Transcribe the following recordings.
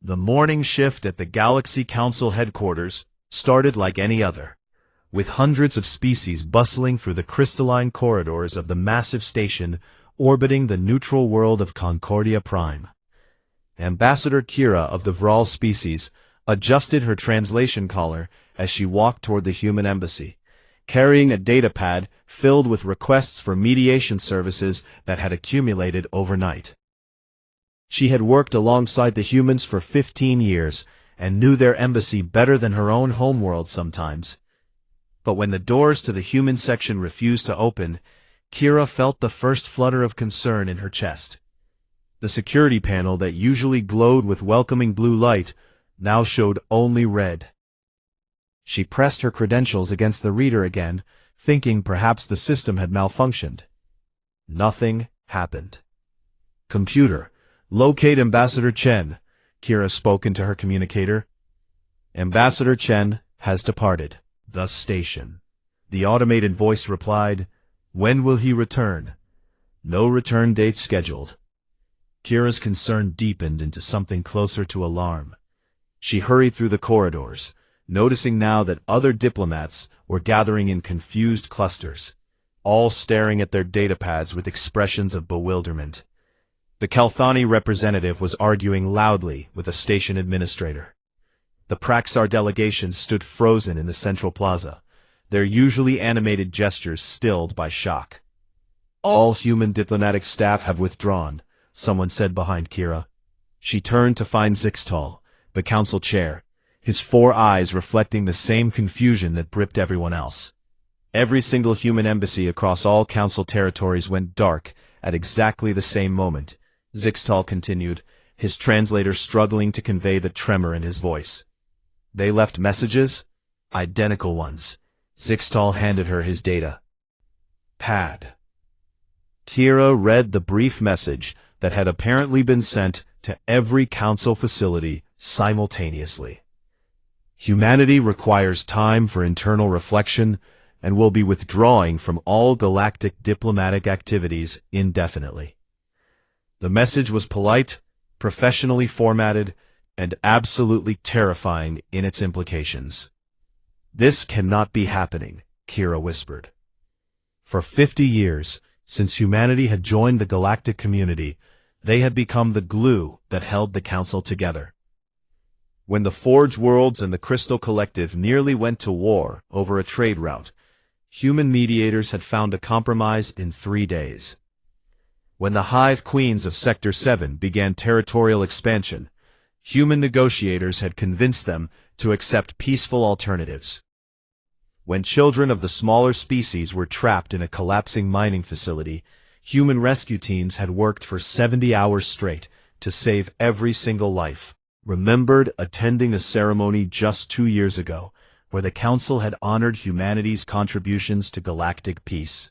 The morning shift at the Galaxy Council headquarters started like any other, with hundreds of species bustling through the crystalline corridors of the massive station orbiting the neutral world of Concordia Prime. Ambassador Kira of the Vral species adjusted her translation collar as she walked toward the human embassy, carrying a datapad filled with requests for mediation services that had accumulated overnight. She had worked alongside the humans for 15 years and knew their embassy better than her own homeworld sometimes. But when the doors to the human section refused to open, Kira felt the first flutter of concern in her chest. The security panel that usually glowed with welcoming blue light now showed only red. She pressed her credentials against the reader again, thinking perhaps the system had malfunctioned. Nothing happened. "Computer, locate Ambassador Chen," Kira spoke into her communicator. "Ambassador Chen has departed the station." The automated voice replied, "When will he return?" "No return date scheduled." Kira's concern deepened into something closer to alarm. She hurried through the corridors, noticing now that other diplomats were gathering in confused clusters, all staring at their datapads with expressions of bewilderment. The Kalthani representative was arguing loudly with a station administrator. The Praxar delegation stood frozen in the central plaza, their usually animated gestures stilled by shock. "All human diplomatic staff have withdrawn," someone said behind Kira. She turned to find Zixtal, the council chair, his 4 eyes reflecting the same confusion that gripped everyone else. Every single human embassy across all council territories went dark at exactly the same moment, Zixtal continued, his translator struggling to convey the tremor in his voice. "They left messages? Identical ones." Zixtal handed her his data pad. Kira read the brief message that had apparently been sent to every council facility simultaneously. "Humanity requires time for internal reflection and will be withdrawing from all galactic diplomatic activities indefinitely." The message was polite, professionally formatted, and absolutely terrifying in its implications. "This cannot be happening," Kira whispered. For 50 years, since humanity had joined the galactic community, they had become the glue that held the council together. When the Forge Worlds and the Crystal Collective nearly went to war over a trade route, human mediators had found a compromise in 3 days. When the Hive Queens of Sector 7 began territorial expansion, human negotiators had convinced them to accept peaceful alternatives. When children of the smaller species were trapped in a collapsing mining facility, human rescue teams had worked for 70 hours straight to save every single life. Remembered attending a ceremony just 2 years ago, where the Council had honored humanity's contributions to galactic peace.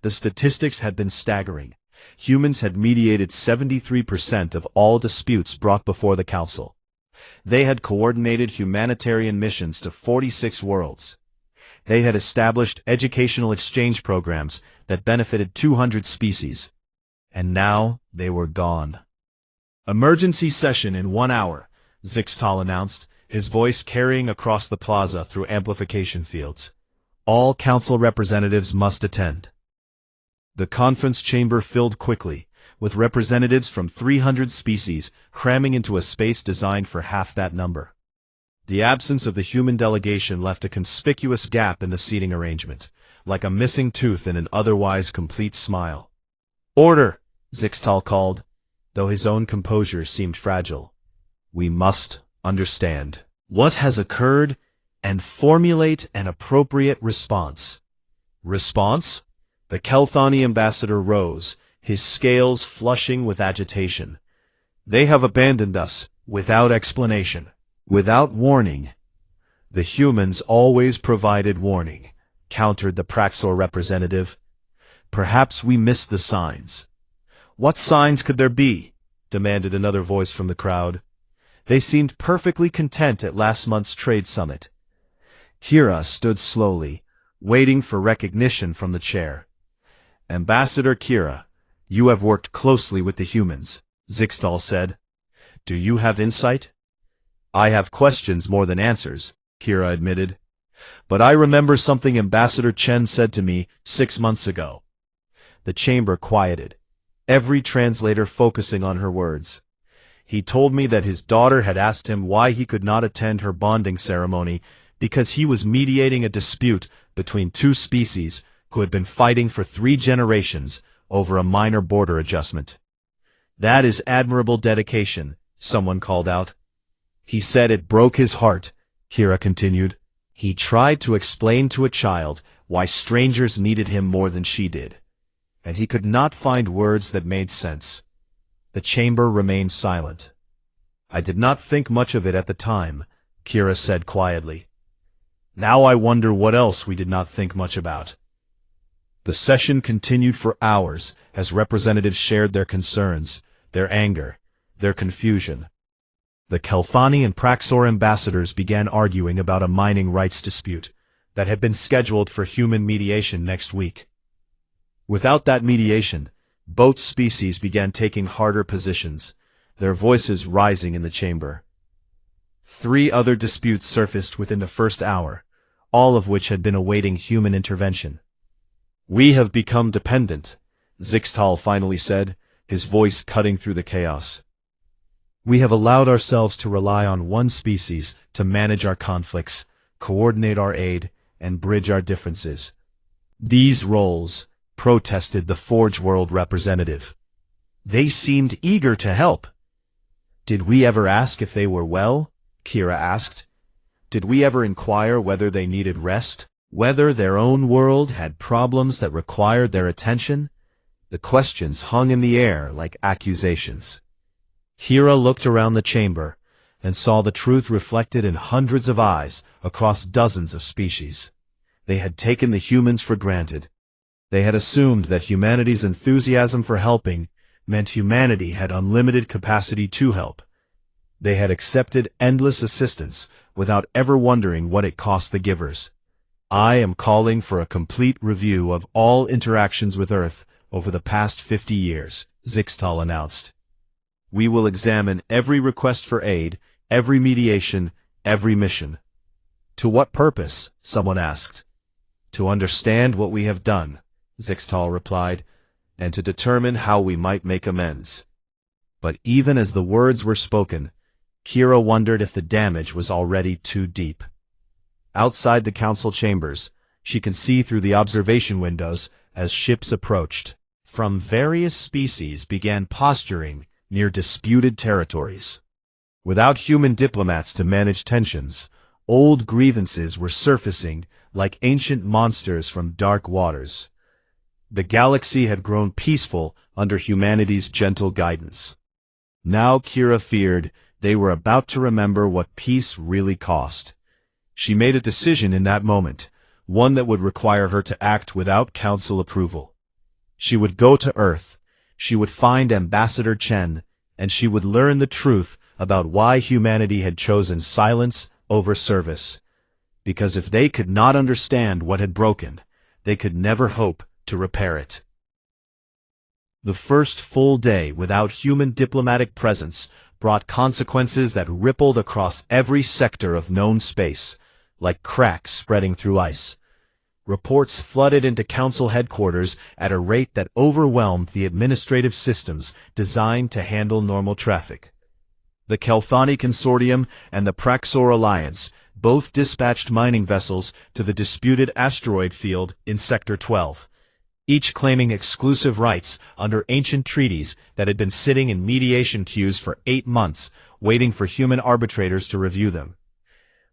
The statistics had been staggering. Humans had mediated 73% of all disputes brought before the Council. They had coordinated humanitarian missions to 46 worlds. They had established educational exchange programs that benefited 200 species. And now they were gone. "Emergency session in 1 hour," Zixtal announced, his voice carrying across the plaza through amplification fields. "All council representatives must attend." The conference chamber filled quickly, with representatives from 300 species cramming into a space designed for half that number. The absence of the human delegation left a conspicuous gap in the seating arrangement, like a missing tooth in an otherwise complete smile. "Order," Zixtal called, though his own composure seemed fragile. "We must understand what has occurred and formulate an appropriate response." "Response?" The Kelthani ambassador rose, his scales flushing with agitation. "They have abandoned us, without explanation, without warning." "The humans always provided warning," countered the Praxor representative. "Perhaps we missed the signs." "What signs could there be?" demanded another voice from the crowd. "They seemed perfectly content at last month's trade summit." Kira stood slowly, waiting for recognition from the chair. "Ambassador Kira, you have worked closely with the humans," Zixtal said. "Do you have insight?" I have questions more than answers, Kira admitted. But I remember something Ambassador Chen said to me 6 months ago. The chamber quieted, every translator focusing on her words. He told me that his daughter had asked him why he could not attend her bonding ceremony because he was mediating a dispute between two species who had been fighting for 3 generations over a minor border adjustment. That is admirable dedication, someone called out. He said it broke his heart, Kira continued. He tried to explain to a child why strangers needed him more than she did, and he could not find words that made sense. The chamber remained silent. I did not think much of it at the time, Kira said quietly. Now I wonder what else we did not think much about. The session continued for hours as representatives shared their concerns, their anger, their confusion. The Kelfani and Praxor ambassadors began arguing about a mining rights dispute that had been scheduled for human mediation next week. Without that mediation, both species began taking harder positions, their voices rising in the chamber. 3 other disputes surfaced within the first hour, all of which had been awaiting human intervention. We have become dependent, Zixtal finally said, his voice cutting through the chaos. We have allowed ourselves to rely on one species to manage our conflicts, coordinate our aid, and bridge our differences. These roles, protested the Forge World representative. They seemed eager to help. Did we ever ask if they were well? Kira asked. Did we ever inquire whether they needed rest? Whether their own world had problems that required their attention? The questions hung in the air like accusations. Kira looked around the chamber and saw the truth reflected in hundreds of eyes across dozens of species. They had taken the humans for granted. They had assumed that humanity's enthusiasm for helping meant humanity had unlimited capacity to help. They had accepted endless assistance without ever wondering what it cost the givers. I am calling for a complete review of all interactions with Earth over the past 50 years, Zixtal announced. We will examine every request for aid, every mediation, every mission. To what purpose? Someone asked. To understand what we have done, Zixtal replied, and to determine how we might make amends. But even as the words were spoken, Kira wondered if the damage was already too deep. Outside the council chambers, she could see through the observation windows as ships approached. From various species began posturing near disputed territories. Without human diplomats to manage tensions, old grievances were surfacing like ancient monsters from dark waters. The galaxy had grown peaceful under humanity's gentle guidance. Now Kira feared they were about to remember what peace really cost. She made a decision in that moment, one that would require her to act without council approval. She would go to Earth, she would find Ambassador Chen, and she would learn the truth about why humanity had chosen silence over service. Because if they could not understand what had broken, they could never hope to repair it. The first full day without human diplomatic presence brought consequences that rippled across every sector of known space, like cracks spreading through ice. Reports flooded into council headquarters at a rate that overwhelmed the administrative systems designed to handle normal traffic. The Kelthani Consortium and the Praxor Alliance both dispatched mining vessels to the disputed asteroid field in Sector 12, each claiming exclusive rights under ancient treaties that had been sitting in mediation queues for 8 months, waiting for human arbitrators to review them.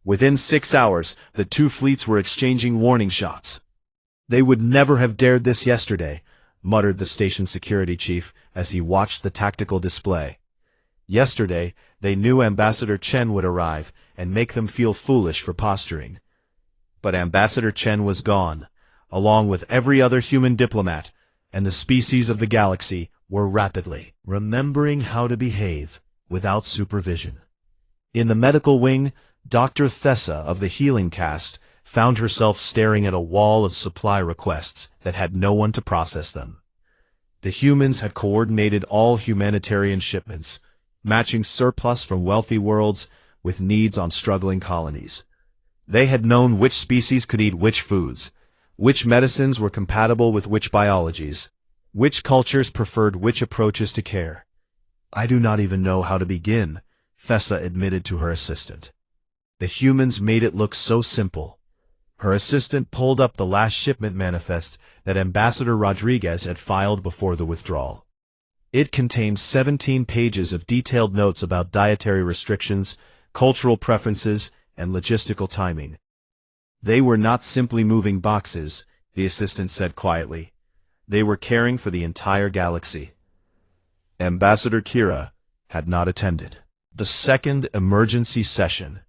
Within 6 hours, the 2 fleets were exchanging warning shots. They would never have dared this yesterday, muttered the station security chief as he watched the tactical display. Yesterday, they knew Ambassador Chen would arrive and make them feel foolish for posturing. But Ambassador Chen was gone, along with every other human diplomat, and the species of the galaxy were rapidly remembering how to behave without supervision. In the medical wing, Dr. Thessa of the healing caste found herself staring at a wall of supply requests that had no one to process them. The humans had coordinated all humanitarian shipments, matching surplus from wealthy worlds with needs on struggling colonies. They had known which species could eat which foods, which medicines were compatible with which biologies, which cultures preferred which approaches to care. "I do not even know how to begin," Fessa admitted to her assistant. "The humans made it look so simple." Her assistant pulled up the last shipment manifest that Ambassador Rodriguez had filed before the withdrawal. It contained 17 pages of detailed notes about dietary restrictions, cultural preferences, and logistical timing. "They were not simply moving boxes," the assistant said quietly. "They were caring for the entire galaxy." Ambassador Kira had not attended the second emergency session.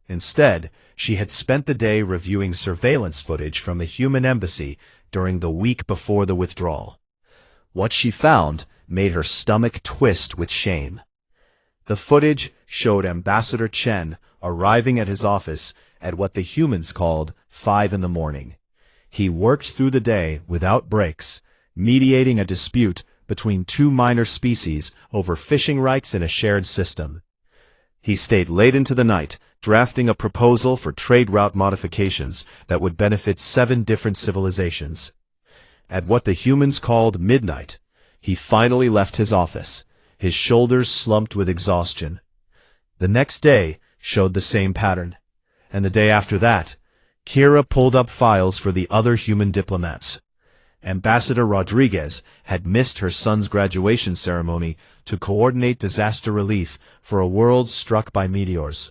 Instead, she had spent the day reviewing surveillance footage from the human embassy during the week before the withdrawal. What she found made her stomach twist with shame. The footage showed Ambassador Chen arriving at his office at what the humans called 5 in the morning. He worked through the day without breaks, mediating a dispute between two minor species over fishing rights in a shared system. He stayed late into the night, drafting a proposal for trade route modifications that would benefit 7 different civilizations. At what the humans called midnight, he finally left his office, his shoulders slumped with exhaustion. The next day showed the same pattern, and the day after that, Kira pulled up files for the other human diplomats. Ambassador Rodriguez had missed her son's graduation ceremony to coordinate disaster relief for a world struck by meteors.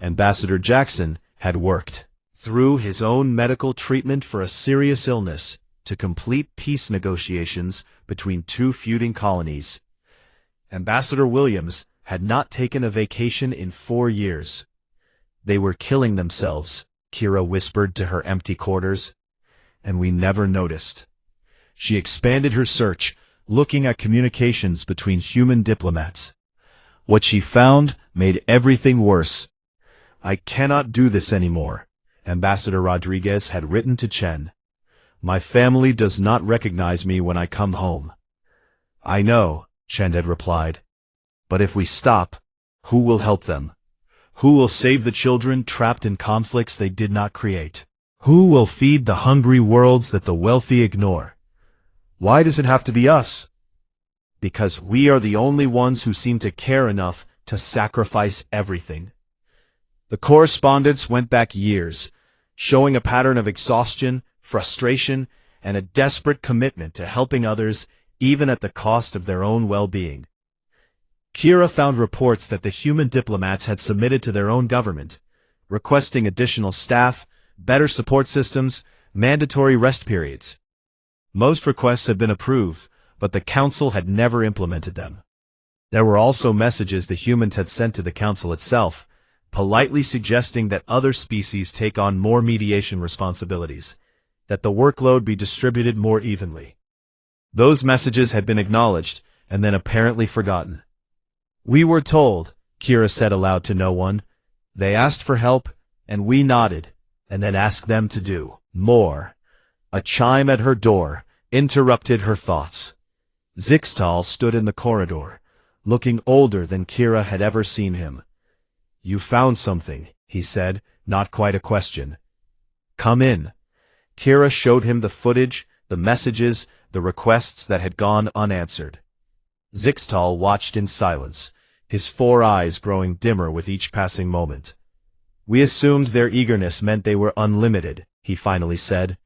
Ambassador Jackson had worked through his own medical treatment for a serious illness to complete peace negotiations between 2 feuding colonies. Ambassador Williams had not taken a vacation in 4 years. "They were killing themselves," Kira whispered to her empty quarters, "and we never noticed." She expanded her search, looking at communications between human diplomats. What she found made everything worse. "I cannot do this anymore," Ambassador Rodriguez had written to Chen. "My family does not recognize me when I come home." "I know," Chen had replied. "But if we stop, who will help them? Who will save the children trapped in conflicts they did not create? Who will feed the hungry worlds that the wealthy ignore? Why does it have to be us?" "Because we are the only ones who seem to care enough to sacrifice everything." The correspondence went back years, showing a pattern of exhaustion, frustration, and a desperate commitment to helping others, even at the cost of their own well-being. Kira found reports that the human diplomats had submitted to their own government, requesting additional staff, better support systems, mandatory rest periods. Most requests had been approved, but the Council had never implemented them. There were also messages the humans had sent to the Council itself, politely suggesting that other species take on more mediation responsibilities, that the workload be distributed more evenly. Those messages had been acknowledged, and then apparently forgotten. "We were told," Kira said aloud to no one. "They asked for help, and we nodded, and then asked them to do more." A chime at her door interrupted her thoughts. Zixtal stood in the corridor, looking older than Kira had ever seen him. "You found something," he said, not quite a question. "Come in." Kira showed him the footage, the messages, the requests that had gone unanswered. Zixtal watched in silence, his 4 eyes growing dimmer with each passing moment. "We assumed their eagerness meant they were unlimited," he finally said.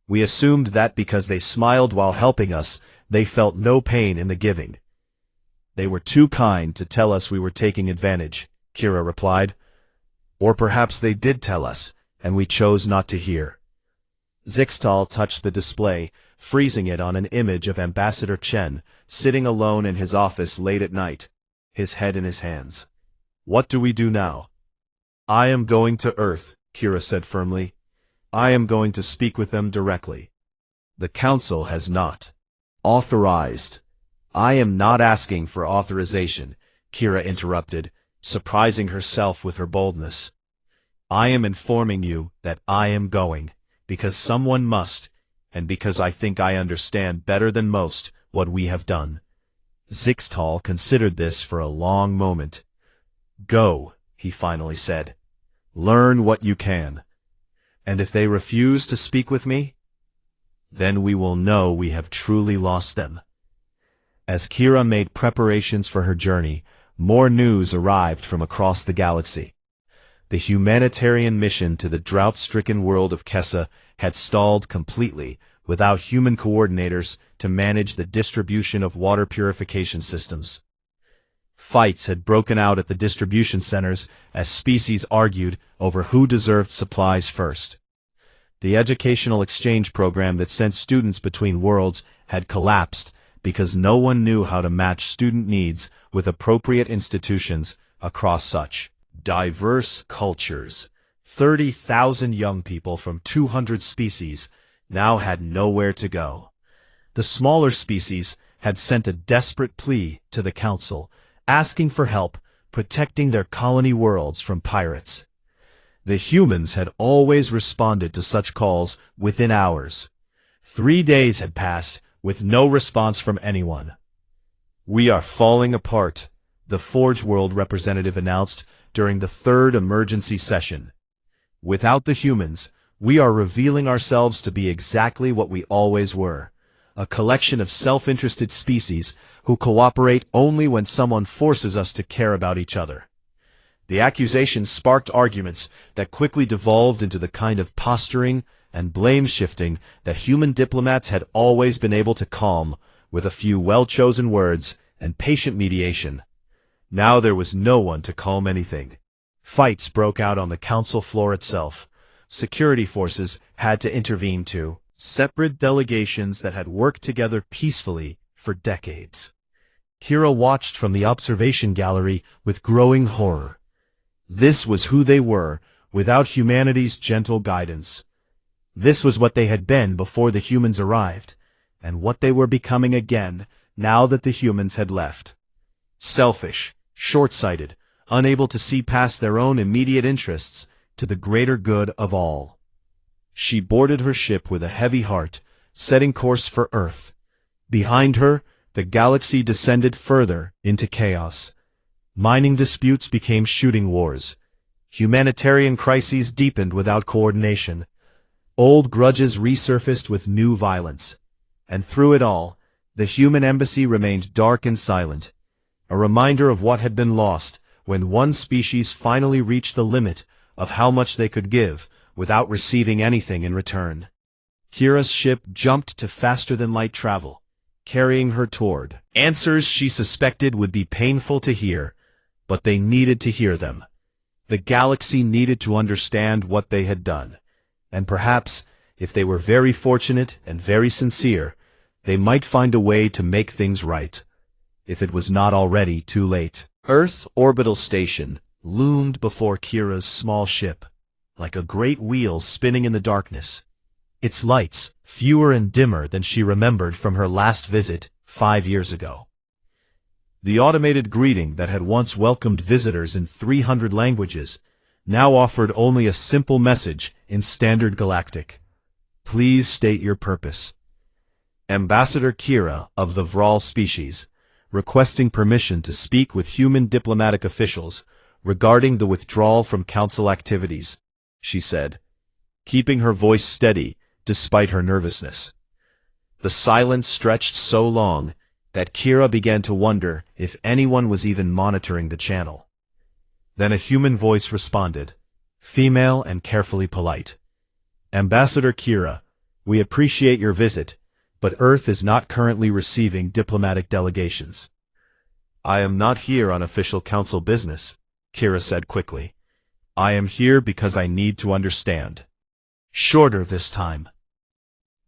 "We assumed that because they smiled while helping us, they felt no pain in the giving." "They were too kind to tell us we were taking advantage," Kira replied. "Or perhaps they did tell us, and we chose not to hear." Zixtal touched the display, freezing it on an image of Ambassador Chen, sitting alone in his office late at night, his head in his hands. "What do we do now?" "I am going to Earth," Kira said firmly. "I am going to speak with them directly." "The Council has not authorized." "I am not asking for authorization," Kira interrupted, surprising herself with her boldness. "I am informing you that I am going, because someone must, and because I think I understand better than most what we have done." Zixtal considered this for a long moment. "Go," he finally said. "Learn what you can. And if they refuse to speak with me, then we will know we have truly lost them." As Kira made preparations for her journey, more news arrived from across the galaxy. The humanitarian mission to the drought-stricken world of Kessa had stalled completely without human coordinators to manage the distribution of water purification systems. Fights had broken out at the distribution centers as species argued over who deserved supplies first. The educational exchange program that sent students between worlds had collapsed because no one knew how to match student needs with appropriate institutions across such diverse cultures. 30,000 young people from 200 species now had nowhere to go. The smaller species had sent a desperate plea to the council, asking for help protecting their colony worlds from pirates. The humans had always responded to such calls within hours. 3 days had passed with no response from anyone. "We are falling apart," the Forge World representative announced during the third emergency session. "Without the humans, we are revealing ourselves to be exactly what we always were, a collection of self-interested species who cooperate only when someone forces us to care about each other." The accusation sparked arguments that quickly devolved into the kind of posturing and blame-shifting that human diplomats had always been able to calm with a few well-chosen words and patient mediation. Now there was no one to calm anything. Fights broke out on the council floor itself. Security forces had to intervene too. Separate delegations that had worked together peacefully for decades. Kira watched from the observation gallery with growing horror. This was who they were without humanity's gentle guidance. This was what they had been before the humans arrived, and what they were becoming again now that the humans had left. Selfish, short-sighted, unable to see past their own immediate interests to the greater good of all. She boarded her ship with a heavy heart, setting course for Earth. Behind her, the galaxy descended further into chaos. Mining disputes became shooting wars. Humanitarian crises deepened without coordination. Old grudges resurfaced with new violence. And through it all, the human embassy remained dark and silent, a reminder of what had been lost when one species finally reached the limit of how much they could give without receiving anything in return. Kira's ship jumped to faster-than-light travel, carrying her toward answers she suspected would be painful to hear, but they needed to hear them. The galaxy needed to understand what they had done, and perhaps, if they were very fortunate and very sincere, they might find a way to make things right, if it was not already too late. Earth Orbital Station loomed before Kira's small ship, like a great wheel spinning in the darkness. Its lights, fewer and dimmer than she remembered from her last visit 5 years ago. The automated greeting that had once welcomed visitors in 300 languages now offered only a simple message in Standard Galactic. "Please state your purpose." Ambassador Kira of the Vral species, requesting permission to speak with human diplomatic officials regarding the withdrawal from council activities, she said, keeping her voice steady despite her nervousness. The silence stretched so long that Kira began to wonder if anyone was even monitoring the channel. Then a human voice responded, female and carefully polite. "Ambassador Kira, we appreciate your visit, but Earth is not currently receiving diplomatic delegations." "I am not here on official council business," Kira said quickly. "I am here because I need to understand." Shorter this time.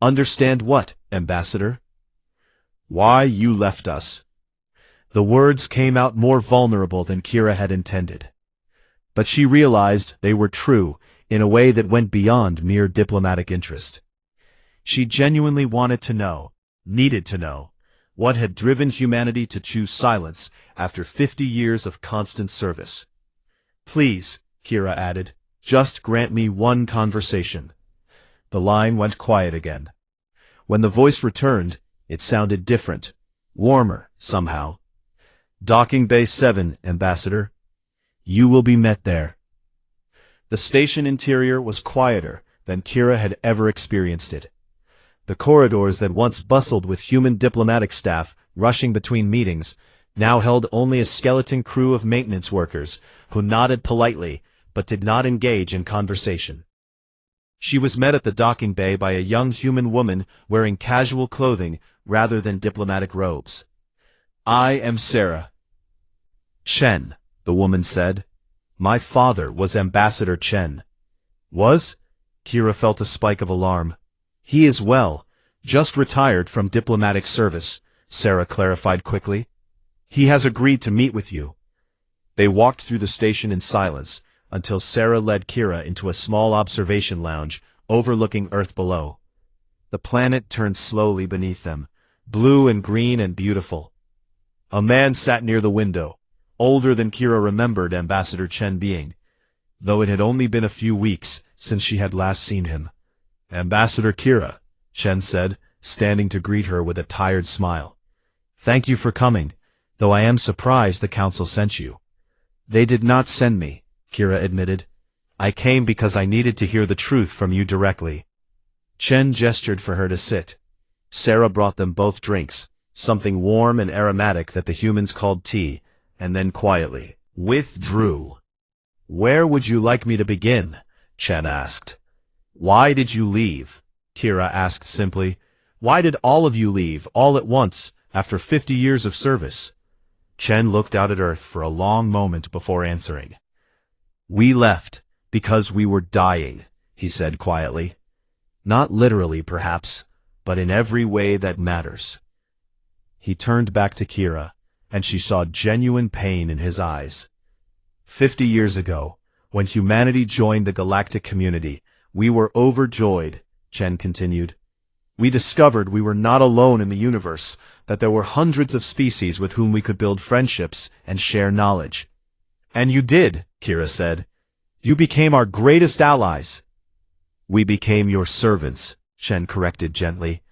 "Understand what, Ambassador?" "Why you left us." The words came out more vulnerable than Kira had intended. But she realized they were true in a way that went beyond mere diplomatic interest. She genuinely wanted to know, needed to know, what had driven humanity to choose silence after 50 years of constant service. "Please," Kira added, "just grant me one conversation." The line went quiet again. When the voice returned, it sounded different, warmer, somehow. "Docking Bay 7, Ambassador." You will be met there." The station interior was quieter than Kira had ever experienced it. The corridors that once bustled with human diplomatic staff rushing between meetings now held only a skeleton crew of maintenance workers who nodded politely but did not engage in conversation. She was met at the docking bay by a young human woman wearing casual clothing rather than diplomatic robes. "I am Sarah." "Chen," the woman said. "My father was Ambassador Chen." "Was?" Kira felt a spike of alarm. "He is well, just retired from diplomatic service," Sarah clarified quickly. "He has agreed to meet with you." They walked through the station in silence until Sarah led Kira into a small observation lounge overlooking Earth below. The planet turned slowly beneath them, blue and green and beautiful. A man sat near the window, older than Kira remembered Ambassador Chen being, though it had only been a few weeks since she had last seen him. "Ambassador Kira," Chen said, standing to greet her with a tired smile. "Thank you for coming, though I am surprised the council sent you." "They did not send me," Kira admitted. "I came because I needed to hear the truth from you directly." Chen gestured for her to sit. Sarah brought them both drinks, something warm and aromatic that the humans called tea, and then quietly withdrew. "Where would you like me to begin?" Chen asked. "Why did you leave?" Kira asked simply. "Why did all of you leave, all at once, after 50 years of service?" Chen looked out at Earth for a long moment before answering. "We left because we were dying," he said quietly. "Not literally, perhaps, but in every way that matters." He turned back to Kira, and she saw genuine pain in his eyes. 50 years ago, when humanity joined the galactic community, we were overjoyed, Chen continued. We discovered we were not alone in the universe, that there were hundreds of species with whom we could build friendships and share knowledge. "And you did," Kira said. "You became our greatest allies." "We became your servants," Chen corrected gently,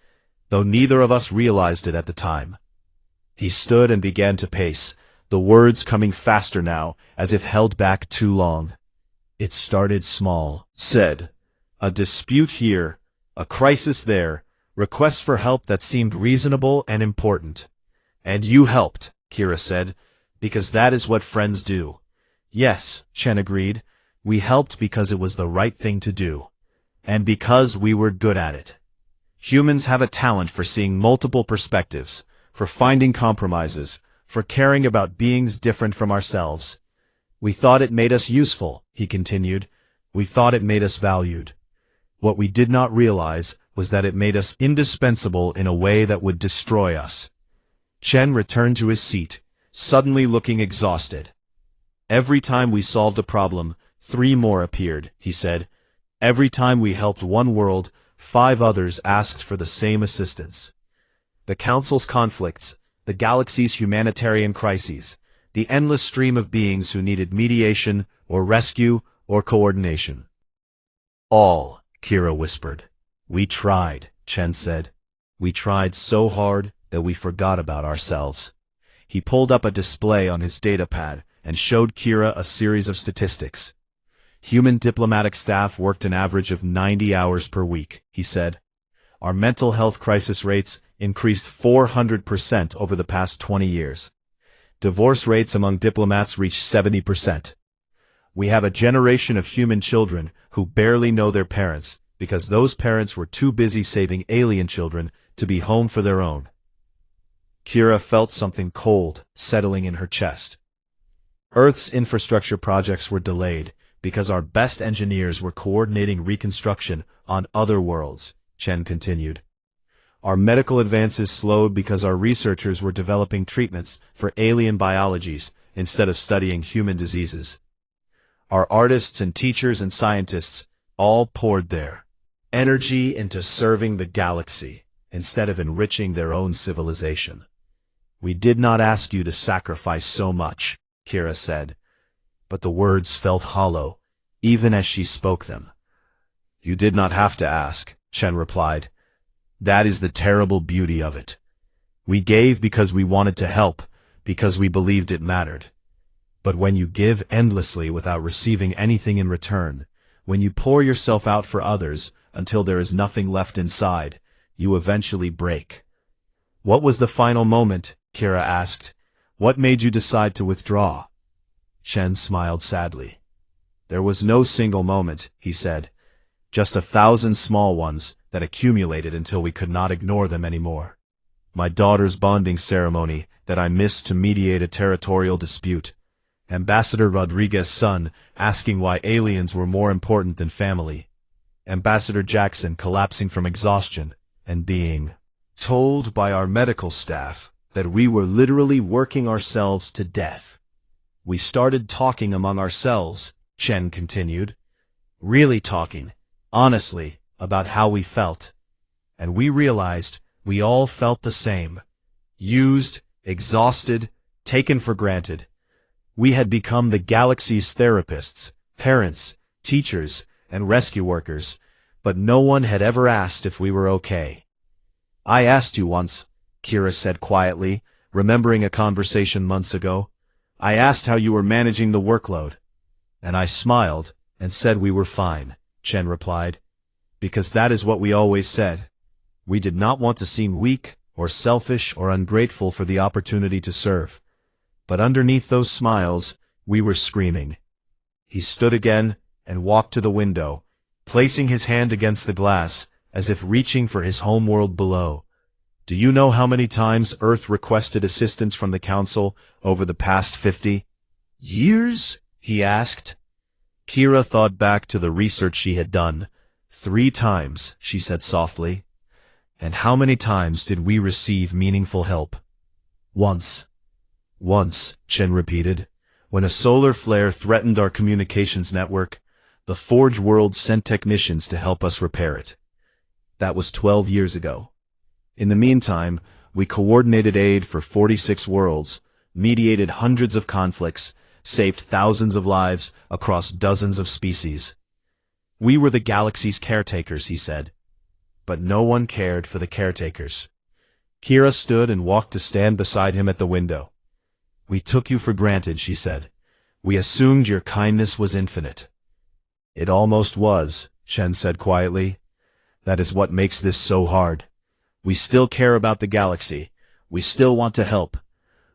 though neither of us realized it at the time. He stood and began to pace, the words coming faster now, as if held back too long. "It started small," said. "A dispute here, a crisis there, requests for help that seemed reasonable and important. And you helped," Kira said, "because that is what friends do." "Yes," Chen agreed, "we helped because it was the right thing to do. And because we were good at it. Humans have a talent for seeing multiple perspectives, for finding compromises, for caring about beings different from ourselves. We thought it made us useful," he continued. "We thought it made us valued. What we did not realize was that it made us indispensable in a way that would destroy us." Chen returned to his seat, suddenly looking exhausted. "Every time we solved a problem, 3 more appeared," he said. "Every time we helped one world, 5 others asked for the same assistance. The Council's conflicts, the galaxy's humanitarian crises, the endless stream of beings who needed mediation or rescue or coordination. All," Kira whispered. "We tried," Chen said. "We tried so hard that we forgot about ourselves." He pulled up a display on his datapad and showed Kira a series of statistics. "Human diplomatic staff worked an average of 90 hours per week," he said. "Our mental health crisis rates increased 400% over the past 20 years. Divorce rates among diplomats reached 70%. We have a generation of human children who barely know their parents because those parents were too busy saving alien children to be home for their own." Kira felt something cold settling in her chest. "Earth's infrastructure projects were delayed because our best engineers were coordinating reconstruction on other worlds," Chen continued. "Our medical advances slowed because our researchers were developing treatments for alien biologies instead of studying human diseases. Our artists and teachers and scientists all poured their energy into serving the galaxy instead of enriching their own civilization. We did not ask you to sacrifice so much," Kira said, but the words felt hollow, even as she spoke them. "You did not have to ask," Chen replied. "That is the terrible beauty of it. We gave because we wanted to help, because we believed it mattered. But when you give endlessly without receiving anything in return, when you pour yourself out for others until there is nothing left inside, you eventually break. What was the final moment? Kira asked. What made you decide to withdraw? Chen smiled sadly. There was no single moment, he said. Just 1,000 small ones that accumulated until we could not ignore them anymore. My daughter's bonding ceremony that I missed to mediate a territorial dispute. Ambassador Rodriguez's son asking why aliens were more important than family. Ambassador Jackson collapsing from exhaustion and being told by our medical staff that we were literally working ourselves to death. We started talking among ourselves, Chen continued. Really talking, honestly, about how we felt. And we realized we all felt the same. Used, exhausted, taken for granted. We had become the galaxy's therapists, parents, teachers, and rescue workers, but no one had ever asked if we were okay. I asked you once, Kira said quietly, remembering a conversation months ago. I asked how you were managing the workload. And I smiled and said we were fine, Chen replied. Because that is what we always said. We did not want to seem weak or selfish or ungrateful for the opportunity to serve. But underneath those smiles, we were screaming. He stood again and walked to the window, placing his hand against the glass, as if reaching for his homeworld below. Do you know how many times Earth requested assistance from the Council over the past 50 years? He asked. Kira thought back to the research she had done. 3 times, she said softly. And how many times did we receive meaningful help? Once. Once, Chen repeated. When a solar flare threatened our communications network, the Forge World sent technicians to help us repair it. That was 12 years ago. In the meantime, we coordinated aid for 46 worlds, mediated hundreds of conflicts, saved thousands of lives across dozens of species. We were the galaxy's caretakers, he said. But no one cared for the caretakers. Kira stood and walked to stand beside him at the window. We took you for granted, she said. We assumed your kindness was infinite. It almost was, Chen said quietly. That is what makes this so hard. We still care about the galaxy. We still want to help.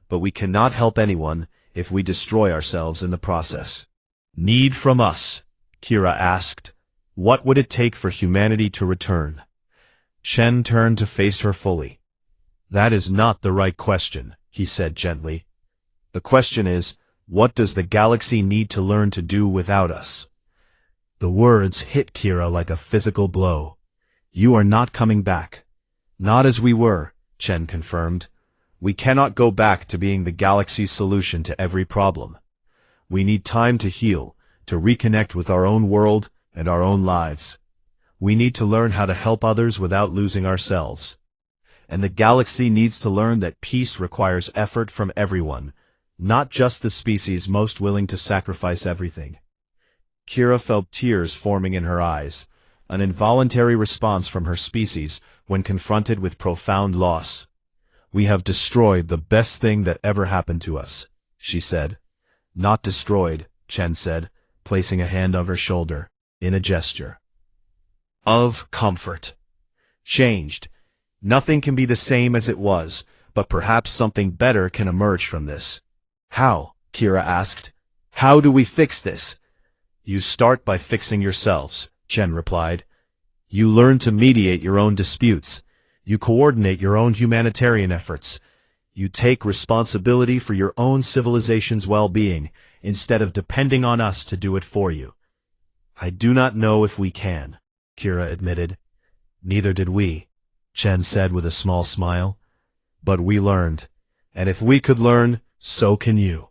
But we cannot help anyone if we destroy ourselves in the process. Need from us? Kira asked. What would it take for humanity to return? Chen turned to face her fully. That is not the right question, he said gently. The question is, what does the galaxy need to learn to do without us? The words hit Kira like a physical blow. You are not coming back. Not as we were, Chen confirmed. We cannot go back to being the galaxy's solution to every problem. We need time to heal, to reconnect with our own world and our own lives. We need to learn how to help others without losing ourselves. And the galaxy needs to learn that peace requires effort from everyone, not just the species most willing to sacrifice everything. Kira felt tears forming in her eyes, an involuntary response from her species when confronted with profound loss. We have destroyed the best thing that ever happened to us, she said. Not destroyed, Chen said, placing a hand on her shoulder, in a gesture of comfort. Changed. Nothing can be the same as it was, but perhaps something better can emerge from this. How? Kira asked. How do we fix this? You start by fixing yourselves, Chen replied. You learn to mediate your own disputes. You coordinate your own humanitarian efforts. You take responsibility for your own civilization's well-being, instead of depending on us to do it for you. I do not know if we can, Kira admitted. Neither did we, Chen said with a small smile. But we learned. And if we could learn, so can you.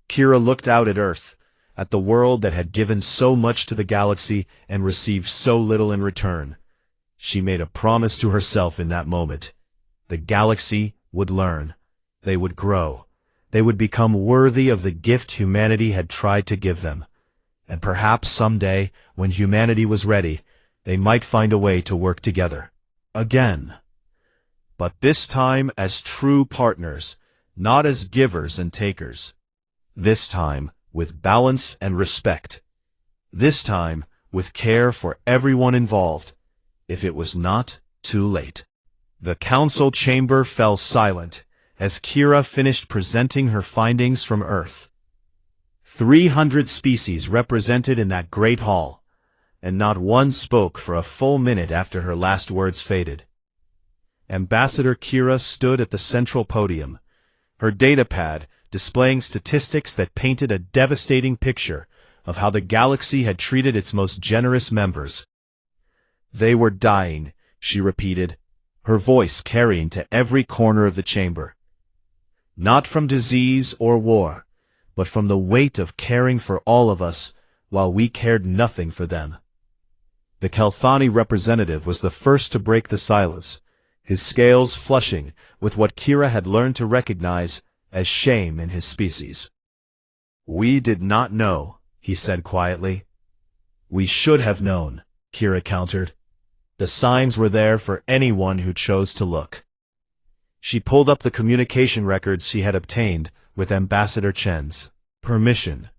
Kira looked out at Earth, at the world that had given so much to the galaxy and received so little in return. She made a promise to herself in that moment. The galaxy would learn. They would grow. They would become worthy of the gift humanity had tried to give them. And perhaps someday, when humanity was ready, they might find a way to work together. Again. But this time as true partners, not as givers and takers. This time, with balance and respect. This time, with care for everyone involved, if it was not too late. The council chamber fell silent as Kira finished presenting her findings from Earth. 300 species represented in that great hall, and not one spoke for a full minute after her last words faded. Ambassador Kira stood at the central podium, her datapad displaying statistics that painted a devastating picture of how the galaxy had treated its most generous members. They were dying, she repeated, her voice carrying to every corner of the chamber. Not from disease or war, but from the weight of caring for all of us while we cared nothing for them. The Kelthani representative was the first to break the silence, his scales flushing with what Kira had learned to recognize as shame in his species. "We did not know," he said quietly. "We should have known," Kira countered. "The signs were there for anyone who chose to look." She pulled up the communication records she had obtained with Ambassador Chen's permission.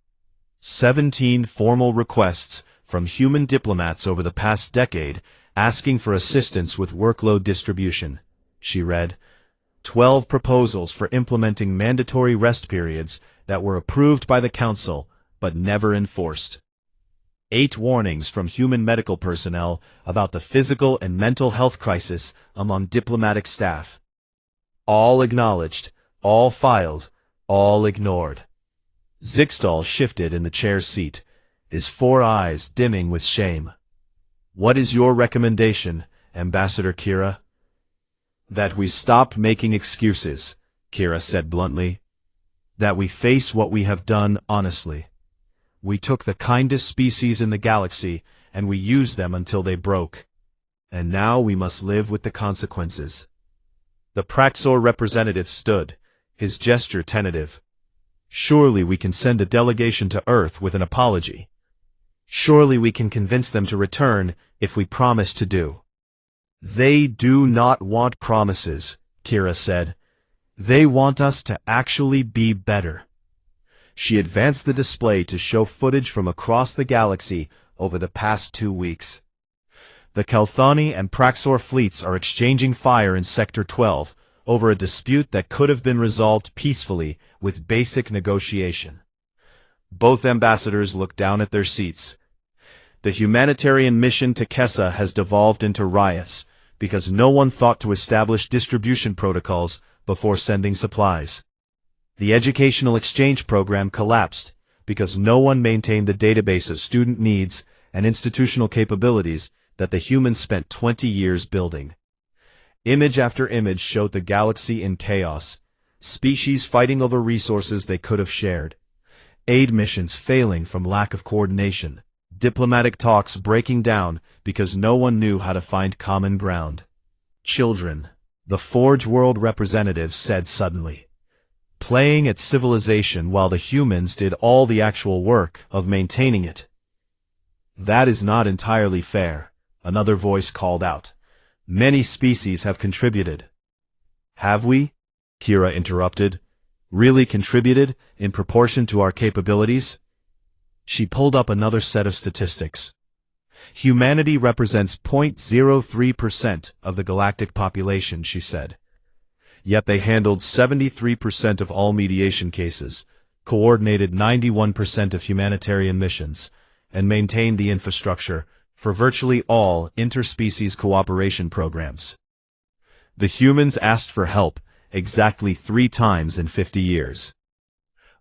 17 formal requests from human diplomats over the past decade asking for assistance with workload distribution, she read. 12 proposals for implementing mandatory rest periods that were approved by the Council but never enforced. 8 warnings from human medical personnel about the physical and mental health crisis among diplomatic staff. All acknowledged, all filed, all ignored. Zixtal shifted in the chair's seat, his 4 eyes dimming with shame. "What is your recommendation, Ambassador Kira?" "That we stop making excuses," Kira said bluntly. "That we face what we have done honestly. We took the kindest species in the galaxy, and we used them until they broke. And now we must live with the consequences." The Praxor representative stood, his gesture tentative. "Surely we can send a delegation to Earth with an apology. Surely we can convince them to return if we promise to do." "They do not want promises," Kira said. "They want us to actually be better." She advanced the display to show footage from across the galaxy over the past 2 weeks. The Kelthani and Praxor fleets are exchanging fire in Sector 12 over a dispute that could have been resolved peacefully with basic negotiation. Both ambassadors looked down at their seats. The humanitarian mission to Kessa has devolved into riots because no one thought to establish distribution protocols before sending supplies. The educational exchange program collapsed because no one maintained the database of student needs and institutional capabilities that the humans spent 20 years building. Image after image showed the galaxy in chaos, species fighting over resources they could have shared, aid missions failing from lack of coordination, diplomatic talks breaking down because no one knew how to find common ground. "Children," the Forge World representative said suddenly, "playing at civilization while the humans did all the actual work of maintaining it. That is not entirely fair," another voice called out. "Many species have contributed." "Have we?" Kira interrupted. "Really contributed in proportion to our capabilities?" She pulled up another set of statistics. "Humanity represents 0.03% of the galactic population," she said. "Yet they handled 73% of all mediation cases, coordinated 91% of humanitarian missions, and maintained the infrastructure for virtually all interspecies cooperation programs. The humans asked for help exactly 3 times in 50 years.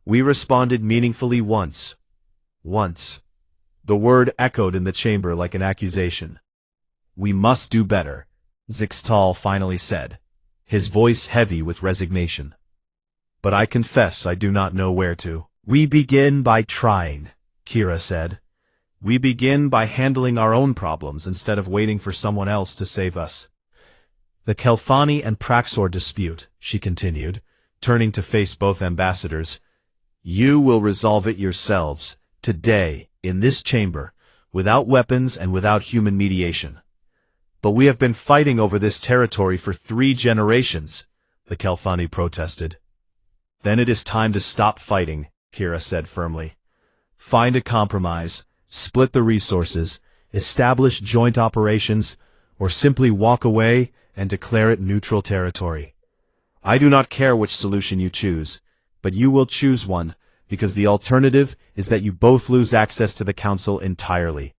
We responded meaningfully once. Once." The word echoed in the chamber like an accusation. "We must do better," Zixtal finally said, his voice heavy with resignation. "But I confess I do not know where to." "We begin by trying," Kira said. "We begin by handling our own problems instead of waiting for someone else to save us." "The Kelthani and Praxor dispute," she continued, turning to face both ambassadors. "You will resolve it yourselves, today, in this chamber, without weapons and without human mediation. But we have been fighting over this territory for 3 generations, the Kelthani protested. "Then it is time to stop fighting," Kira said firmly. Find a compromise, split the resources, establish joint operations, or simply walk away and declare it neutral territory. I do not care which solution you choose, but you will choose one, because the alternative is that you both lose access to the Council entirely.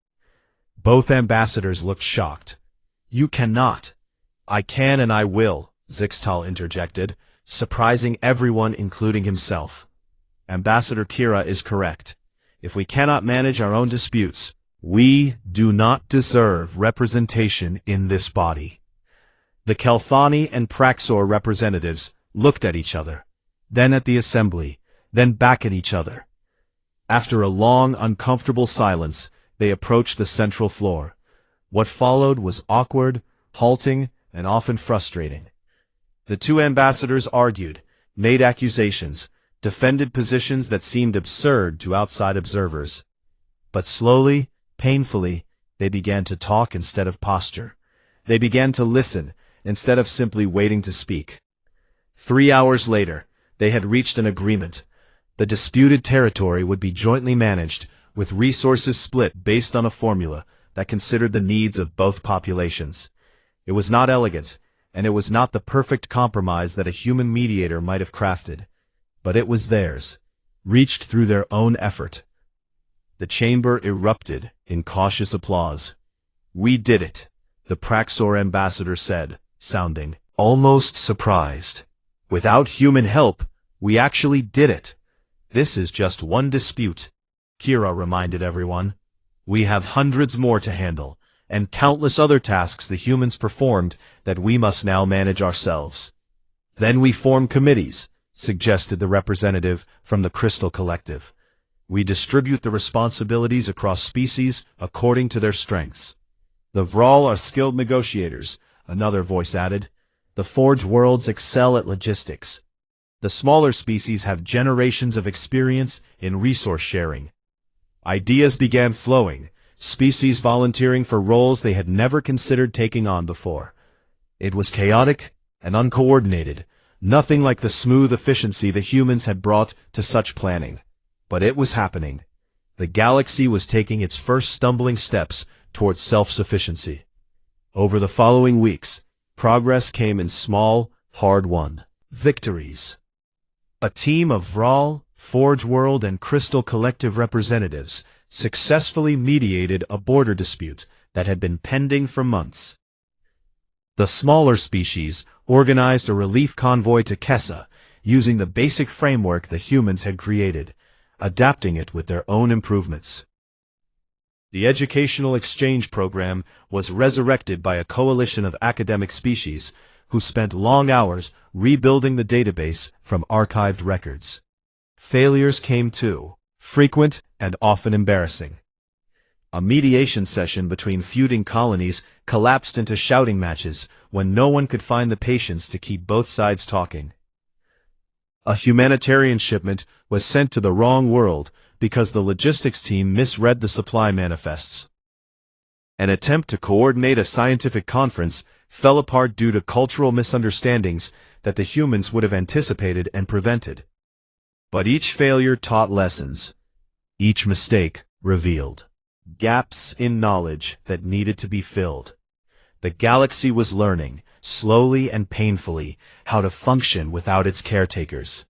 Both ambassadors looked shocked. You cannot. I can and I will, Zixtal interjected, surprising everyone including himself. Ambassador Kira is correct. If we cannot manage our own disputes, we do not deserve representation in this body. The Kelthani and Praxor representatives looked at each other, then at the assembly, then back at each other. After a long, uncomfortable silence, they approached the central floor. What followed was awkward, halting, and often frustrating. The two ambassadors argued, made accusations, defended positions that seemed absurd to outside observers. But slowly, painfully, they began to talk instead of posture. They began to listen instead of simply waiting to speak. 3 hours later, they had reached an agreement. The disputed territory would be jointly managed, with resources split based on a formula that considered the needs of both populations. It was not elegant, and it was not the perfect compromise that a human mediator might have crafted. But it was theirs, reached through their own effort. The chamber erupted in cautious applause. We did it, the Praxor ambassador said, sounding almost surprised. Without human help, we actually did it. This is just one dispute, Kira reminded everyone. We have hundreds more to handle, and countless other tasks the humans performed that we must now manage ourselves. Then we form committees, suggested the representative from the Crystal Collective. We distribute the responsibilities across species according to their strengths. The Vral are skilled negotiators, another voice added. The Forge worlds excel at logistics. The smaller species have generations of experience in resource sharing. Ideas began flowing, species volunteering for roles they had never considered taking on before. It was chaotic and uncoordinated, nothing like the smooth efficiency the humans had brought to such planning. But it was happening. The galaxy was taking its first stumbling steps towards self-sufficiency. Over the following weeks, progress came in small, hard-won victories. A team of Vral, Forge World, and Crystal Collective representatives successfully mediated a border dispute that had been pending for months. The smaller species organized a relief convoy to Kessa, using the basic framework the humans had created, adapting it with their own improvements. The educational exchange program was resurrected by a coalition of academic species who spent long hours rebuilding the database from archived records. Failures came too, frequent and often embarrassing. A mediation session between feuding colonies collapsed into shouting matches when no one could find the patience to keep both sides talking. A humanitarian shipment was sent to the wrong world because the logistics team misread the supply manifests. An attempt to coordinate a scientific conference fell apart due to cultural misunderstandings that the humans would have anticipated and prevented. But each failure taught lessons. Each mistake revealed gaps in knowledge that needed to be filled. The galaxy was learning, slowly and painfully, how to function without its caretakers.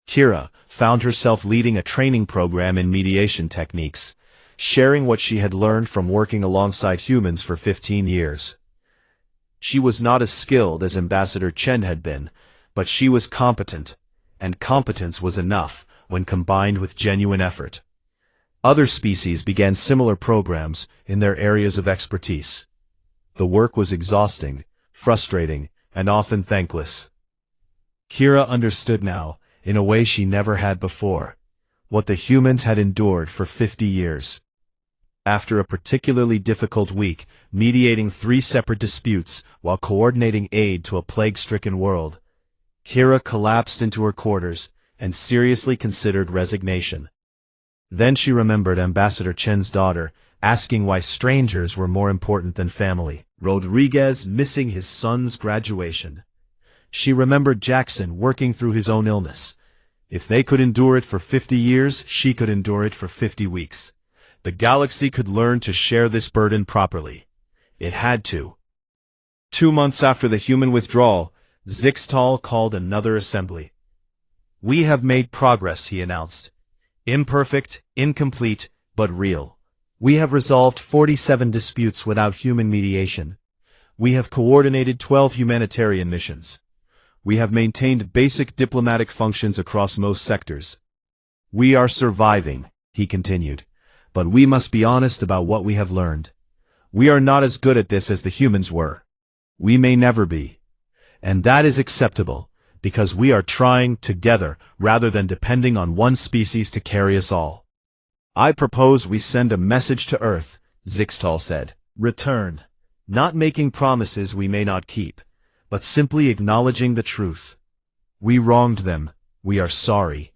Kira found herself leading a training program in mediation techniques, sharing what she had learned from working alongside humans for 15 years. She was not as skilled as Ambassador Chen had been, but she was competent, and competence was enough when combined with genuine effort. Other species began similar programs in their areas of expertise. The work was exhausting, frustrating, and often thankless. Kira understood now, in a way she never had before, what the humans had endured for 50 years. After a particularly difficult week, mediating 3 separate disputes while coordinating aid to a plague-stricken world, Kira collapsed into her quarters and seriously considered resignation. Then she remembered Ambassador Chen's daughter asking why strangers were more important than family, Rodriguez missing his son's graduation. She remembered Jackson working through his own illness, If they could endure it for 50 years, she could endure it for 50 weeks. The galaxy could learn to share this burden properly. It had to. 2 months after the human withdrawal, Zixtal called another assembly. "We have made progress," he announced. "Imperfect, incomplete, but real. We have resolved 47 disputes without human mediation. We have coordinated 12 humanitarian missions. We have maintained basic diplomatic functions across most sectors. We are surviving," he continued, "but we must be honest about what we have learned. We are not as good at this as the humans were. We may never be. And that is acceptable, because we are trying together rather than depending on one species to carry us all. I propose we send a message to Earth," Zixtal said. "Return, not making promises we may not keep, but simply acknowledging the truth. We wronged them, we are sorry,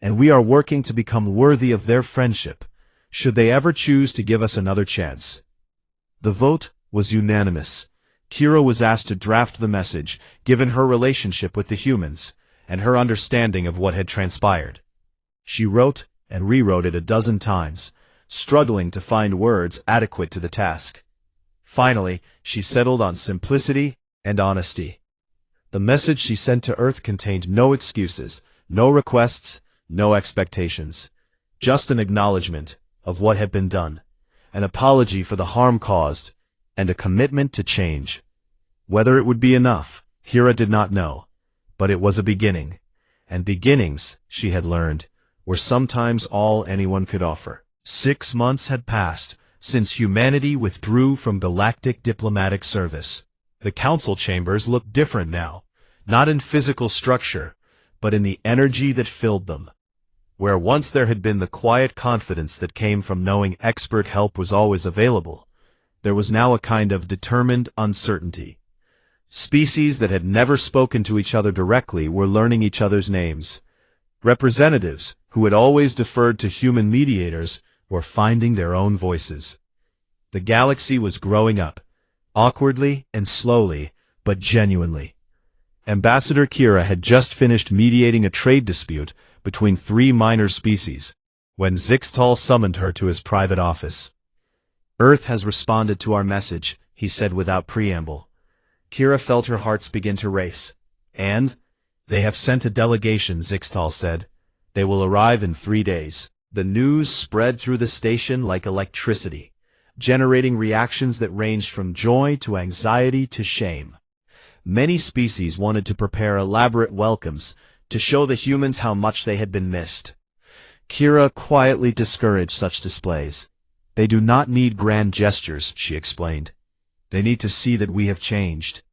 and we are working to become worthy of their friendship, should they ever choose to give us another chance." The vote was unanimous. Kira was asked to draft the message, given her relationship with the humans, and her understanding of what had transpired. She wrote and rewrote it a dozen times, struggling to find words adequate to the task. Finally, she settled on simplicity and honesty. The message she sent to Earth contained no excuses, no requests, no expectations. Just an acknowledgement of what had been done, an apology for the harm caused, and a commitment to change. Whether it would be enough, Kira did not know, but it was a beginning, and beginnings, she had learned, were sometimes all anyone could offer. 6 months had passed since humanity withdrew from Galactic Diplomatic Service. The council chambers looked different now, not in physical structure, but in the energy that filled them. Where once there had been the quiet confidence that came from knowing expert help was always available, there was now a kind of determined uncertainty. Species that had never spoken to each other directly were learning each other's names. Representatives, who had always deferred to human mediators, were finding their own voices. The galaxy was growing up, awkwardly and slowly, but genuinely. Ambassador Kira had just finished mediating a trade dispute between 3 minor species, when Zixtal summoned her to his private office. "Earth has responded to our message," he said without preamble. Kira felt her hearts begin to race. "And they have sent a delegation," Zixtal said. "They will arrive in 3 days." The news spread through the station like electricity, generating reactions that ranged from joy to anxiety to shame. Many species wanted to prepare elaborate welcomes to show the humans how much they had been missed. Kira quietly discouraged such displays. "They do not need grand gestures," she explained. "They need to see that we have changed."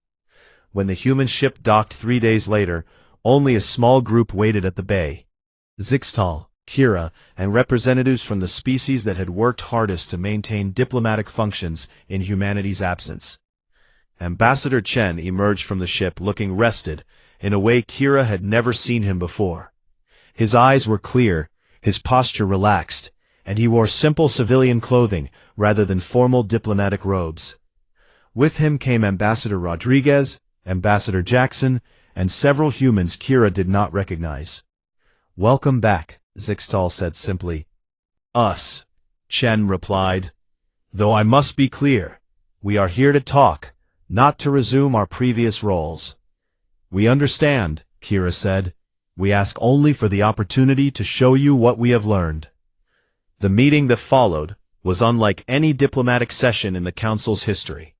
When the human ship docked 3 days later, only a small group waited at the bay. Zixtal, Kira, and representatives from the species that had worked hardest to maintain diplomatic functions in humanity's absence. Ambassador Chen emerged from the ship looking rested, in a way Kira had never seen him before. His eyes were clear, his posture relaxed, and he wore simple civilian clothing rather than formal diplomatic robes. With him came Ambassador Rodriguez, Ambassador Jackson, and several humans Kira did not recognize. "Welcome back," Zixtal said simply. "Us," Chen replied. "Though I must be clear, we are here to talk, not to resume our previous roles." "We understand," Kira said. "We ask only for the opportunity to show you what we have learned." The meeting that followed was unlike any diplomatic session in the Council's history.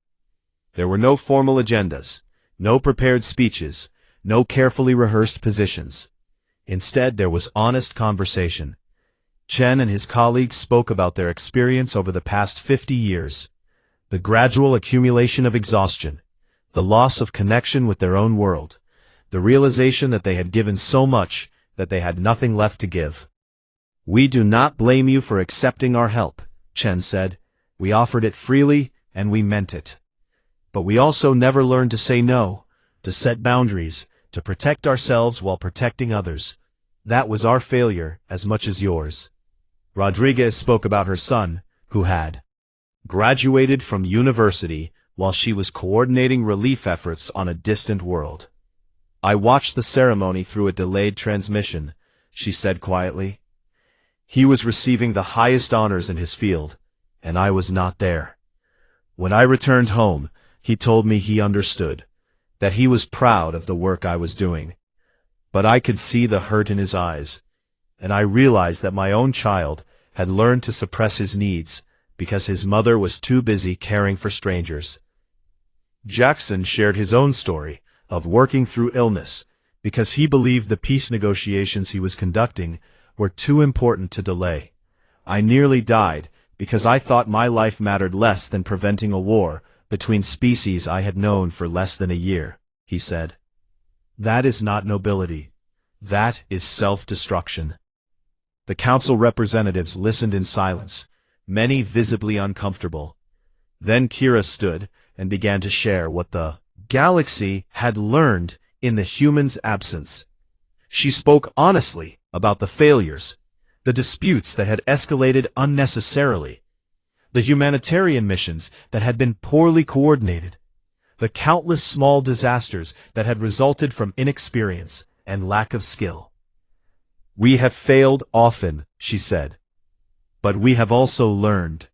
There were no formal agendas, no prepared speeches, no carefully rehearsed positions. Instead, there was honest conversation. Chen and his colleagues spoke about their experience over the past 50 years, the gradual accumulation of exhaustion, the loss of connection with their own world, the realization that they had given so much that they had nothing left to give. "We do not blame you for accepting our help," Chen said. "We offered it freely, and we meant it. But we also never learned to say no, to set boundaries, to protect ourselves while protecting others. That was our failure as much as yours." Rodriguez spoke about her son, who had graduated from university while she was coordinating relief efforts on a distant world. "I watched the ceremony through a delayed transmission, she said quietly. He was receiving the highest honors in his field, and I was not there. When I returned home, he told me he understood, that he was proud of the work I was doing. But I could see the hurt in his eyes, and I realized that my own child had learned to suppress his needs because his mother was too busy caring for strangers. Jackson shared his own story of working through illness because he believed the peace negotiations he was conducting were too important to delay. I nearly died because I thought my life mattered less than preventing a war between species I had known for less than a year, he said. That is not nobility. That is self-destruction. The council representatives listened in silence, many visibly uncomfortable. Then Kira stood and began to share what the galaxy had learned in the humans' absence. She spoke honestly about the failures, the disputes that had escalated unnecessarily, the humanitarian missions that had been poorly coordinated, the countless small disasters that had resulted from inexperience and lack of skill. We have failed often, she said, but we have also learned.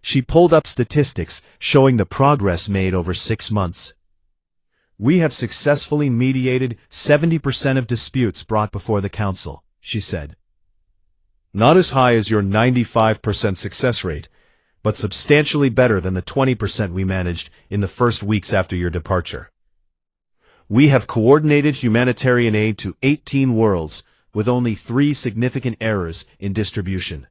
She pulled up statistics showing the progress made over 6 months. We have successfully mediated 70% of disputes brought before the council, she said. Not as high as your 95% success rate, but substantially better than the 20% we managed in the first weeks after your departure. We have coordinated humanitarian aid to 18 worlds with only 3 significant errors in distribution.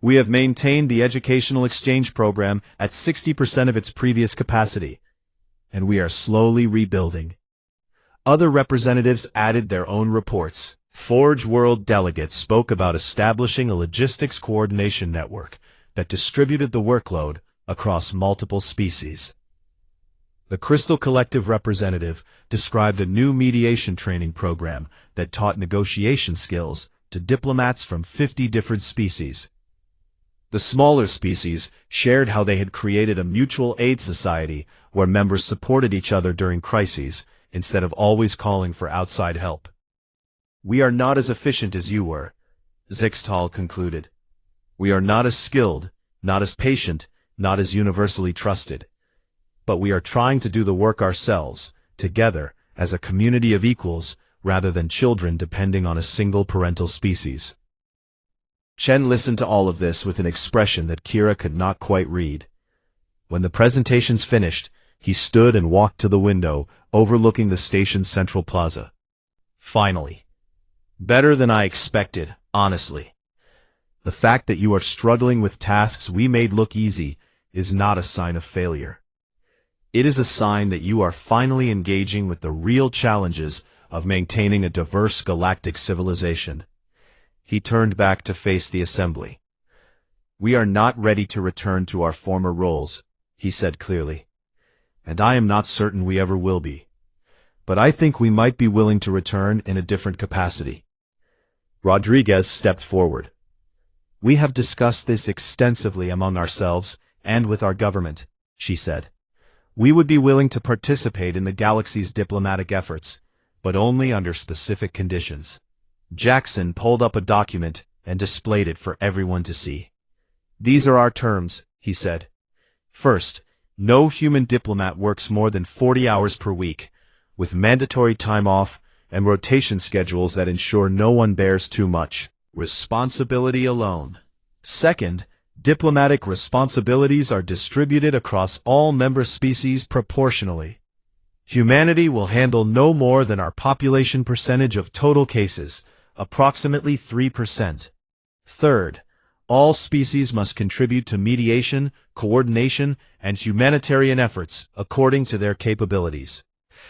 We have maintained the educational exchange program at 60% of its previous capacity, and we are slowly rebuilding. Other representatives added their own reports. Forge World delegates spoke about establishing a logistics coordination network that distributed the workload across multiple species. The Crystal Collective representative described a new mediation training program that taught negotiation skills to diplomats from 50 different species. The smaller species shared how they had created a mutual aid society where members supported each other during crises instead of always calling for outside help. We are not as efficient as you were, Zixtal concluded. We are not as skilled, not as patient, not as universally trusted. But we are trying to do the work ourselves, together, as a community of equals, rather than children depending on a single parental species. Chen listened to all of this with an expression that Kira could not quite read. When the presentations finished, he stood and walked to the window, overlooking the station's central plaza. Finally. Better than I expected, honestly. The fact that you are struggling with tasks we made look easy is not a sign of failure. It is a sign that you are finally engaging with the real challenges of maintaining a diverse galactic civilization. He turned back to face the assembly. We are not ready to return to our former roles, he said clearly. And I am not certain we ever will be. But I think we might be willing to return in a different capacity. Rodriguez stepped forward. We have discussed this extensively among ourselves and with our government, she said. We would be willing to participate in the galaxy's diplomatic efforts, but only under specific conditions. Jackson pulled up a document and displayed it for everyone to see. These are our terms, he said. First, no human diplomat works more than 40 hours per week, with mandatory time off and rotation schedules that ensure no one bears too much responsibility alone. Second, diplomatic responsibilities are distributed across all member species proportionally. Humanity will handle no more than our population percentage of total cases, approximately 3%. Third, all species must contribute to mediation, coordination, and humanitarian efforts according to their capabilities.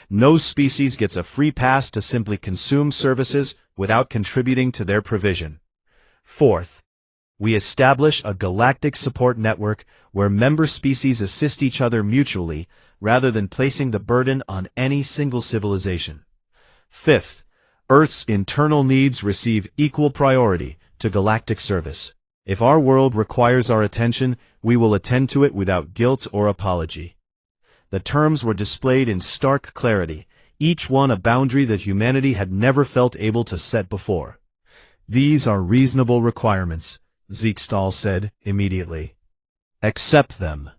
No species gets a free pass to simply consume services without contributing to their provision. Fourth, we establish a galactic support network where member species assist each other mutually rather than placing the burden on any single civilization. Fifth, Earth's internal needs receive equal priority to galactic service. If our world requires our attention, we will attend to it without guilt or apology. The terms were displayed in stark clarity, each one a boundary that humanity had never felt able to set before. These are reasonable requirements, Zeekstall said immediately. Accept them.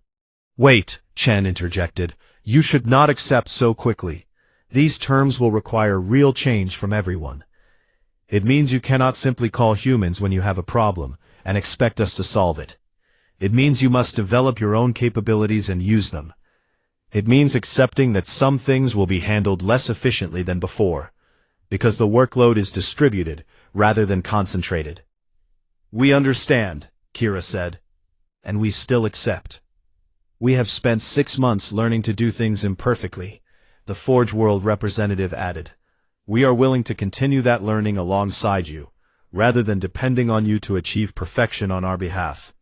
Wait, Chen interjected. You should not accept so quickly. These terms will require real change from everyone. It means you cannot simply call humans when you have a problem and expect us to solve it. It means you must develop your own capabilities and use them. It means accepting that some things will be handled less efficiently than before, because the workload is distributed rather than concentrated. We understand, Kira said, and we still accept. We have spent 6 months learning to do things imperfectly, the Forge World representative added. We are willing to continue that learning alongside you, rather than depending on you to achieve perfection on our behalf.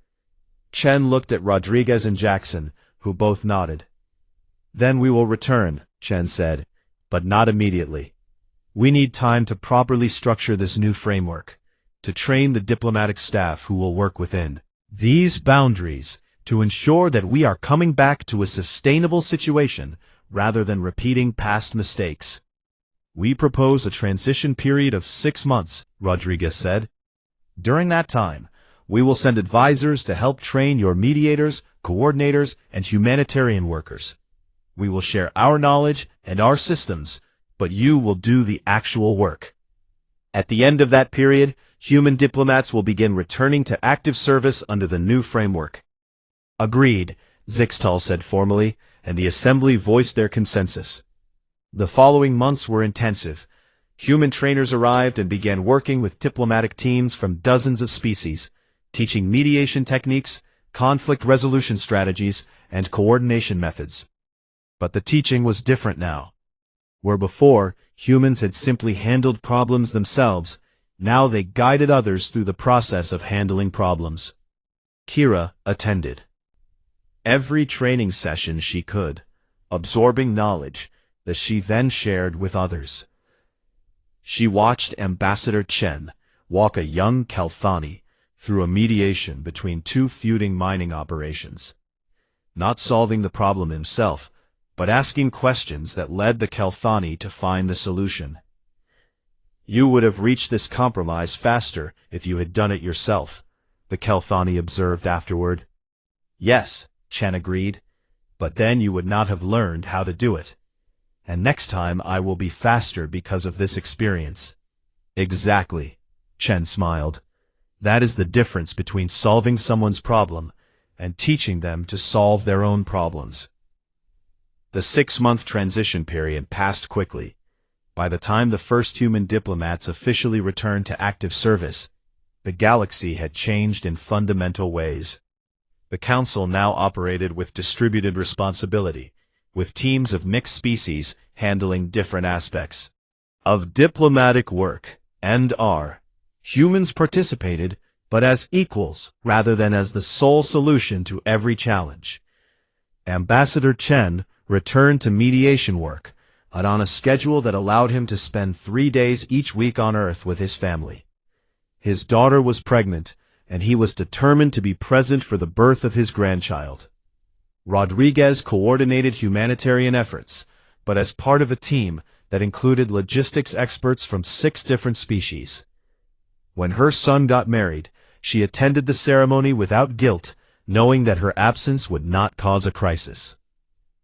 Chen looked at Rodriguez and Jackson, who both nodded. Then we will return, Chen said, but not immediately. We need time to properly structure this new framework, to train the diplomatic staff who will work within these boundaries, to ensure that we are coming back to a sustainable situation rather than repeating past mistakes. We propose a transition period of 6 months, Rodriguez said. During that time, we will send advisors to help train your mediators, coordinators, and humanitarian workers. We will share our knowledge and our systems, but you will do the actual work. At the end of that period, human diplomats will begin returning to active service under the new framework. Agreed, Zixtal said formally, and the assembly voiced their consensus. The following months were intensive. Human trainers arrived and began working with diplomatic teams from dozens of species, teaching mediation techniques, conflict resolution strategies, and coordination methods. But the teaching was different now. Where before, humans had simply handled problems themselves, now they guided others through the process of handling problems. Kira attended every training session she could, absorbing knowledge that she then shared with others. She watched Ambassador Chen walk a young Kalthani through a mediation between 2 feuding mining operations, not solving the problem himself, but asking questions that led the Kalthani to find the solution. You would have reached this compromise faster if you had done it yourself, the Kalthani observed afterward. Yes, Chen agreed, but then you would not have learned how to do it. And next time I will be faster because of this experience. Exactly, Chen smiled. That is the difference between solving someone's problem and teaching them to solve their own problems. The 6-month transition period passed quickly. By the time the first human diplomats officially returned to active service, the galaxy had changed in fundamental ways. The Council now operated with distributed responsibility, with teams of mixed species handling different aspects of diplomatic work, and humans participated, but as equals rather than as the sole solution to every challenge. Ambassador Chen returned to mediation work, and on a schedule that allowed him to spend 3 days each week on Earth with his family. His daughter was pregnant, and he was determined to be present for the birth of his grandchild. Rodriguez coordinated humanitarian efforts, but as part of a team that included logistics experts from 6 different species. When her son got married, she attended the ceremony without guilt, knowing that her absence would not cause a crisis.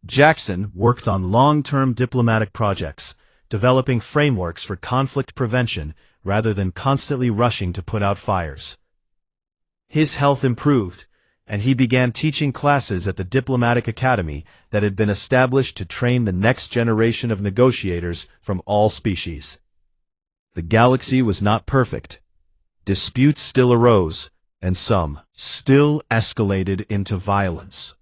Jackson worked on long-term diplomatic projects, developing frameworks for conflict prevention rather than constantly rushing to put out fires. His health improved, and he began teaching classes at the Diplomatic Academy that had been established to train the next generation of negotiators from all species. The galaxy was not perfect. Disputes still arose, and some still escalated into violence.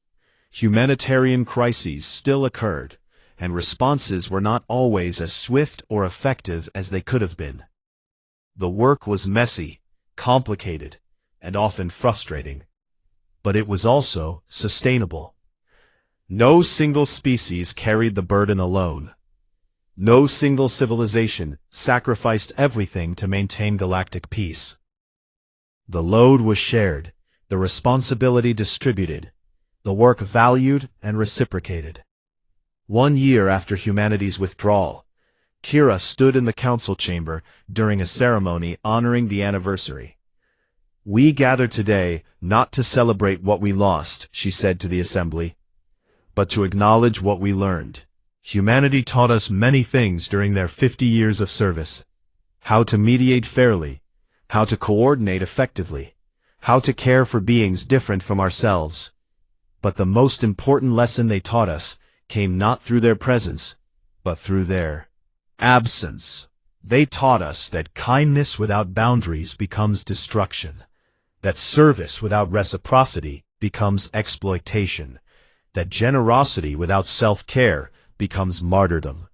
Humanitarian crises still occurred, and responses were not always as swift or effective as they could have been. The work was messy, complicated, and often frustrating. But it was also sustainable. No single species carried the burden alone. No single civilization sacrificed everything to maintain galactic peace. The load was shared, the responsibility distributed, the work valued and reciprocated. 1 year after humanity's withdrawal, Kira stood in the council chamber during a ceremony honoring the anniversary. "We gather today not to celebrate what we lost," she said to the assembly, "but to acknowledge what we learned. Humanity taught us many things during their 50 years of service. How to mediate fairly, how to coordinate effectively, how to care for beings different from ourselves. But the most important lesson they taught us came not through their presence, but through their absence. They taught us that kindness without boundaries becomes destruction, that service without reciprocity becomes exploitation, that generosity without self-care becomes martyrdom.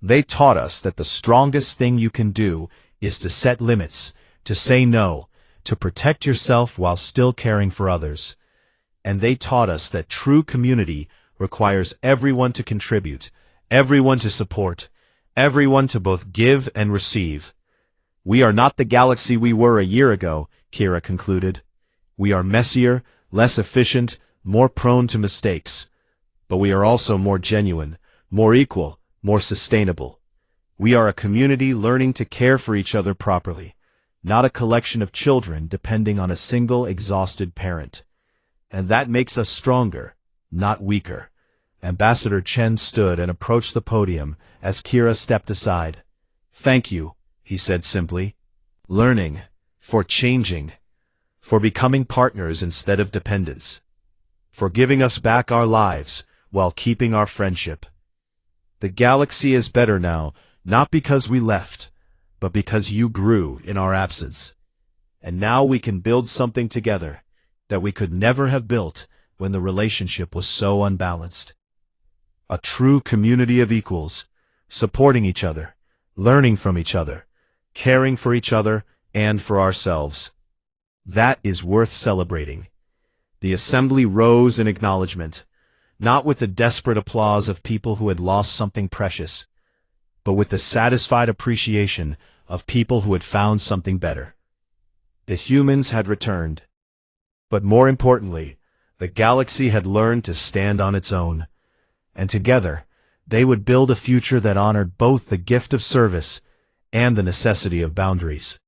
They taught us that the strongest thing you can do is to set limits, to say no, to protect yourself while still caring for others. And they taught us that true community requires everyone to contribute, everyone to support, everyone to both give and receive. We are not the galaxy we were a year ago," Kira concluded. "We are messier, less efficient, more prone to mistakes. But we are also more genuine, more equal, more sustainable. We are a community learning to care for each other properly, not a collection of children depending on a single exhausted parent. And that makes us stronger, not weaker." Ambassador Chen stood and approached the podium as Kira stepped aside. "Thank you," he said simply. "Learning, for changing, for becoming partners instead of dependents, for giving us back our lives while keeping our friendship. The galaxy is better now, not because we left, but because you grew in our absence. And now we can build something together that we could never have built when the relationship was so unbalanced. A true community of equals, supporting each other, learning from each other, caring for each other and for ourselves. That is worth celebrating." The assembly rose in acknowledgement, not with the desperate applause of people who had lost something precious, but with the satisfied appreciation of people who had found something better. The humans had returned. But more importantly, the galaxy had learned to stand on its own. And together, they would build a future that honored both the gift of service and the necessity of boundaries.